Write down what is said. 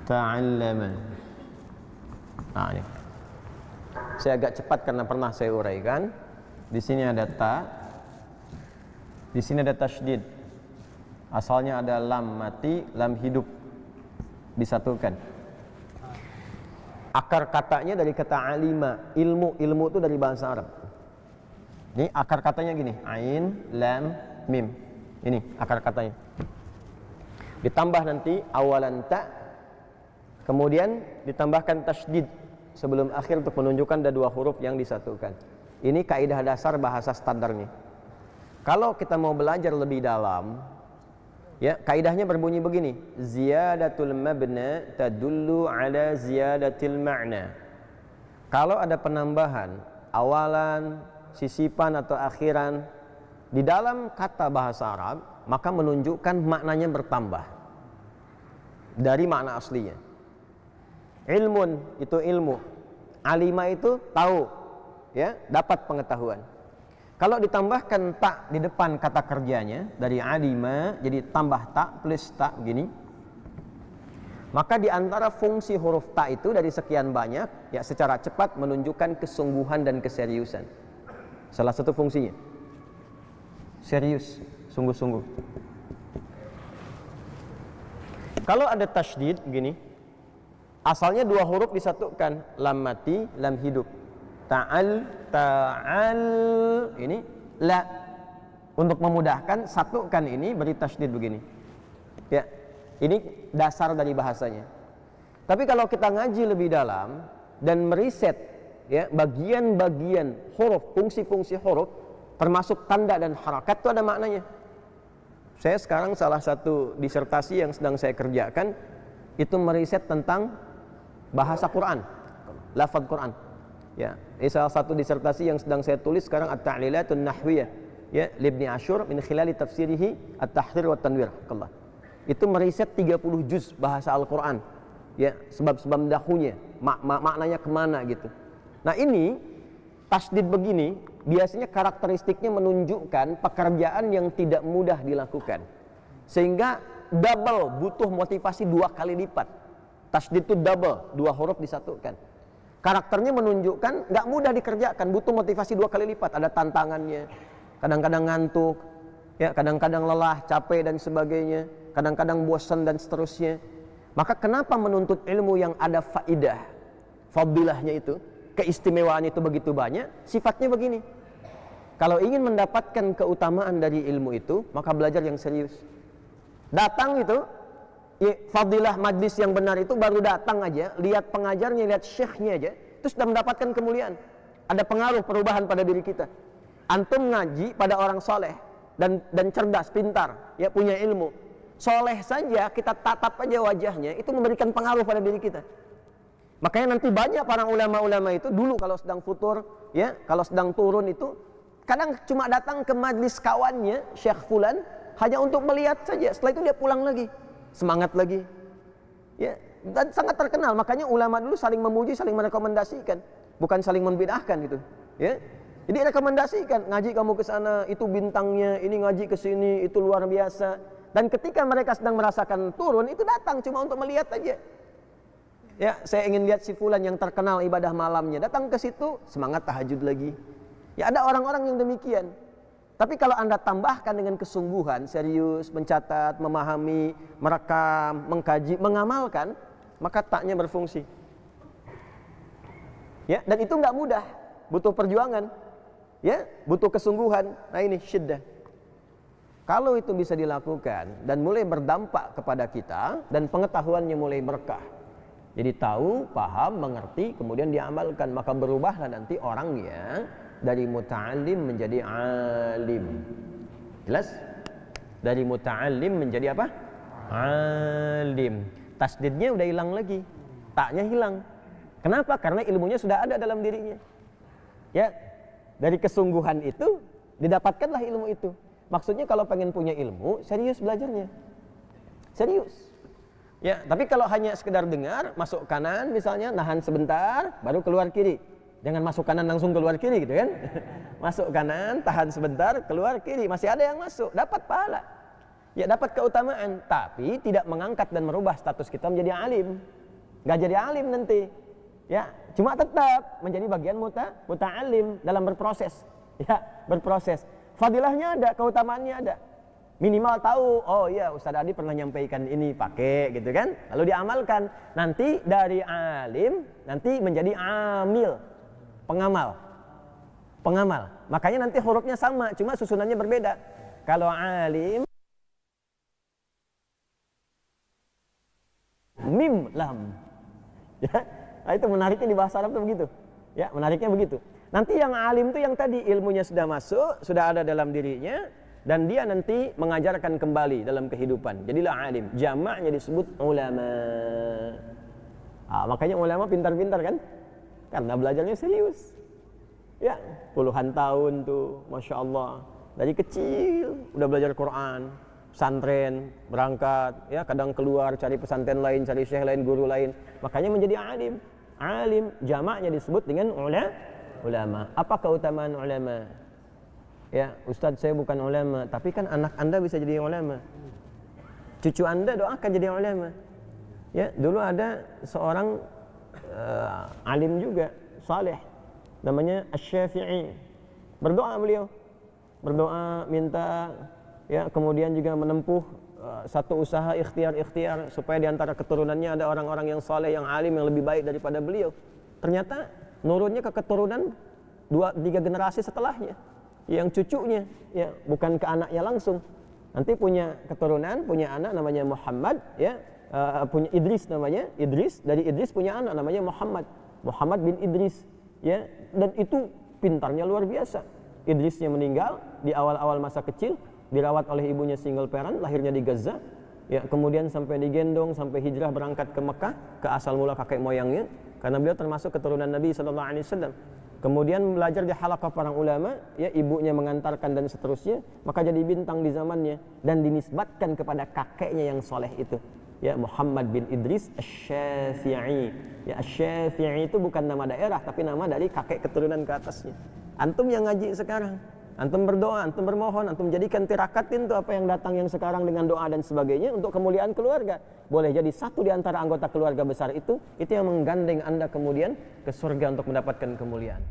ta'allama. Nah, ini. Saya agak cepat karena pernah saya uraikan. Di sini ada ta. Di sini ada tasydid. Asalnya ada lam mati, lam hidup. Disatukan. Akar katanya dari kata alima, ilmu. Ilmu itu dari bahasa Arab. Ini akar katanya gini, ain, lam, mim. Ini akar katanya. Ditambah nanti awalan ta, kemudian ditambahkan tasydid sebelum akhir untuk menunjukkan ada dua huruf yang disatukan. Ini kaidah dasar bahasa standar nih. Kalau kita mau belajar lebih dalam, ya, kaidahnya berbunyi begini, ziyadatul mabna tadullu ala ziyadatil ma'na. Kalau ada penambahan awalan, sisipan atau akhiran di dalam kata bahasa Arab, maka menunjukkan maknanya bertambah dari makna aslinya. Ilmun itu ilmu, alima itu tahu, ya, dapat pengetahuan. Kalau ditambahkan tak di depan kata kerjanya dari alima, jadi tambah tak plus tak begini, maka di antara fungsi huruf tak itu dari sekian banyak, ya, secara cepat menunjukkan kesungguhan dan keseriusan. Salah satu fungsinya serius, sungguh-sungguh. Kalau ada tasydid begini, asalnya dua huruf disatukan, lam mati, lam hidup. Ta'al, ta'al, ini la. Untuk memudahkan, satukan ini, beri tasydid begini. Ya, ini dasar dari bahasanya. Tapi kalau kita ngaji lebih dalam dan meriset, ya, bagian-bagian huruf, fungsi-fungsi huruf, termasuk tanda dan harakat, itu ada maknanya. Saya sekarang salah satu disertasi yang sedang saya kerjakan itu meriset tentang bahasa Quran, lafaz Quran. Ya, ini salah satu disertasi yang sedang saya tulis sekarang, At-Ta'lilatun Nahwiyah, ya, Ibnu Asyur min khilali tafsirihi At-Tahrir wa Tanwir. Itu meriset 30 juz bahasa Al-Quran. Ya, sebab-sebab dahunya, maknanya kemana gitu. Nah, ini tasydid begini biasanya karakteristiknya menunjukkan pekerjaan yang tidak mudah dilakukan, sehingga double, butuh motivasi 2 kali lipat. Tasydid itu double, 2 huruf disatukan. Karakternya menunjukkan nggak mudah dikerjakan, butuh motivasi 2 kali lipat. Ada tantangannya, kadang-kadang ngantuk, ya, kadang-kadang lelah, capek dan sebagainya, kadang-kadang bosan dan seterusnya. Maka kenapa menuntut ilmu yang ada faidah, fadilahnya itu, keistimewaan itu begitu banyak? Sifatnya begini, kalau ingin mendapatkan keutamaan dari ilmu itu, maka belajar yang serius. Datang itu, ya, fadilah majlis yang benar itu baru datang aja, lihat pengajarnya, lihat syekhnya aja, itu sudah mendapatkan kemuliaan. Ada pengaruh perubahan pada diri kita. Antum ngaji pada orang soleh dan cerdas, pintar, ya, punya ilmu. Soleh saja kita tatap aja wajahnya, itu memberikan pengaruh pada diri kita. Makanya nanti banyak para ulama-ulama itu dulu kalau sedang futur, ya, kalau sedang turun itu kadang cuma datang ke majlis kawannya, Syekh Fulan, hanya untuk melihat saja. Setelah itu dia pulang lagi, semangat lagi, ya, dan sangat terkenal. Makanya ulama dulu saling memuji, saling merekomendasikan, bukan saling membid'ahkan gitu, ya. Jadi rekomendasikan, ngaji kamu ke sana, itu bintangnya, ini ngaji ke sini, itu luar biasa. Dan ketika mereka sedang merasakan turun, itu datang cuma untuk melihat aja. Ya, saya ingin lihat si fulan yang terkenal ibadah malamnya, datang ke situ, semangat tahajud lagi. Ya, ada orang-orang yang demikian. Tapi kalau Anda tambahkan dengan kesungguhan, serius, mencatat, memahami, merekam, mengkaji, mengamalkan, maka taknya berfungsi. Ya, dan itu nggak mudah, butuh perjuangan. Ya, butuh kesungguhan. Nah, ini syiddah. Kalau itu bisa dilakukan dan mulai berdampak kepada kita dan pengetahuannya mulai berkah. Jadi tahu, paham, mengerti, kemudian diamalkan, maka berubahlah nanti orangnya dari muta'allim menjadi alim. Jelas? Dari muta'allim menjadi apa? Alim. Tasdidnya udah hilang lagi, taknya hilang. Kenapa? Karena ilmunya sudah ada dalam dirinya. Ya, dari kesungguhan itu didapatkanlah ilmu itu. Maksudnya kalau pengen punya ilmu, serius belajarnya. Serius. Ya, tapi kalau hanya sekedar dengar, masuk kanan misalnya, nahan sebentar, baru keluar kiri. Jangan masuk kanan langsung keluar kiri gitu kan. Masuk kanan, tahan sebentar, keluar kiri. Masih ada yang masuk, dapat pahala. Ya, dapat keutamaan, tapi tidak mengangkat dan merubah status kita menjadi alim. nggak jadi alim nanti. Ya, cuma tetap menjadi bagian muta'alim dalam berproses. Ya, berproses. Fadilahnya ada, keutamaannya ada. Minimal tahu, oh iya Ustaz Adi pernah nyampaikan ini, pakai gitu kan. Lalu diamalkan. Nanti dari alim nanti menjadi amil, pengamal. Pengamal. Makanya nanti hurufnya sama, cuma susunannya berbeda. Kalau alim mim lam. Ya. Nah, itu menariknya di bahasa Arab itu begitu. Ya, menariknya begitu. Nanti yang alim itu yang tadi ilmunya sudah masuk, sudah ada dalam dirinya, dan dia nanti mengajarkan kembali dalam kehidupan. Jadilah alim. Jamaknya disebut ulama. Makanya ulama pintar-pintar kan? Karena belajarnya serius. Ya, puluhan tahun tuh, Masya Allah. Dari kecil udah belajar Quran, pesantren, berangkat, ya kadang keluar cari pesantren lain, cari syekh lain, guru lain. Makanya menjadi alim. Alim, jamaknya disebut dengan ulama. Apa keutamaan ulama? Ya, Ustadz saya bukan ulama, tapi kan anak Anda bisa jadi ulama. Cucu Anda doakan jadi ulama. Ya, dulu ada seorang alim juga, saleh, namanya Asy-Syafi'i. Berdoa beliau. Berdoa minta ya, kemudian juga menempuh satu usaha ikhtiar supaya di antara keturunannya ada orang-orang yang saleh, yang alim, yang lebih baik daripada beliau. Ternyata nurunnya ke keturunan 2-3 generasi setelahnya, yang cucunya, ya bukan ke anaknya langsung. Nanti punya keturunan, punya anak namanya Muhammad, ya punya Idris namanya, Idris, dari Idris punya anak namanya Muhammad bin Idris, ya, dan itu pintarnya luar biasa. Idrisnya meninggal di awal-awal masa kecil, dirawat oleh ibunya single parent, lahirnya di Gaza, ya kemudian sampai digendong sampai hijrah berangkat ke Mekah, ke asal mula kakek moyangnya, karena beliau termasuk keturunan Nabi SAW. Kemudian belajar di halaqah para ulama, ya ibunya mengantarkan dan seterusnya, maka jadi bintang di zamannya dan dinisbatkan kepada kakeknya yang soleh itu, ya Muhammad bin Idris Asy-Syafi'i. Ya, Asy-Syafi'i itu bukan nama daerah tapi nama dari kakek keturunan ke atasnya. Antum yang ngaji sekarang, antum berdoa, antum bermohon, antum jadikan tirakatin tuh apa yang datang yang sekarang dengan doa dan sebagainya untuk kemuliaan keluarga. Boleh jadi satu di antara anggota keluarga besar itu yang menggandeng Anda kemudian ke surga untuk mendapatkan kemuliaan.